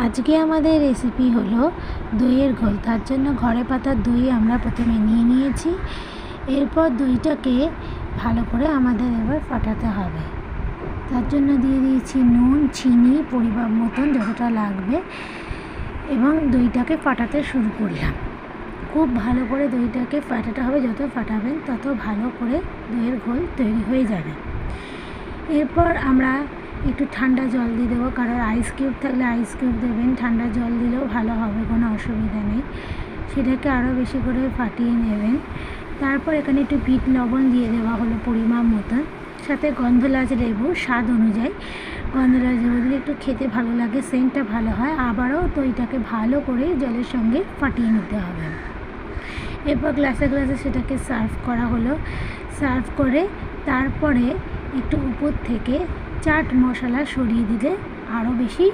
আজকে আমাদের রেসিপি হলো দইয়ের ঘোল। তার জন্য ঘরে পাতা দই আমরা প্রথমে নিয়ে নিয়েছি। এরপর দইটাকে ভালো করে আমাদের এবার ফাটাতে হবে। তার জন্য দিয়ে দিয়েছি নুন, চিনি পরিমাপ মতন যতটা লাগবে, এবং দইটাকে ফাটাতে শুরু করলাম। খুব ভালো করে দইটাকে ফাটাতে হবে, যত ফাটাবেন তত ভালো করে দইয়ের ঘোল তৈরি হয়ে যাবে। এরপর আমরা একটু ঠান্ডা জল দিয়ে দেবো, কারণ আইস কিউব থাকলে আইস কিউব দেবেন, ঠান্ডা জল দিলেও ভালো হবে, কোনো অসুবিধা নেই। সেটাকে আরও বেশি করে ফাটিয়ে নেবেন। তারপর এখানে একটু বিট লবণ দিয়ে দেওয়া হলো পরিমাপ মতন, সাথে গন্ধরাজ লেবু স্বাদ অনুযায়ী। গন্ধরাজ লেবু দিলে একটু খেতে ভালো লাগে, সেন্টটা ভালো হয়। আবারও দইটাকে ভালো করে জলের সঙ্গে ফাটিয়ে নিতে হবে। এরপর গ্লাসে গ্লাসে সেটাকে সার্ভ করা হলো। সার্ভ করে তারপরে একটু উপর থেকে চাট মশলা সরিয়ে দিলে আরও বেশি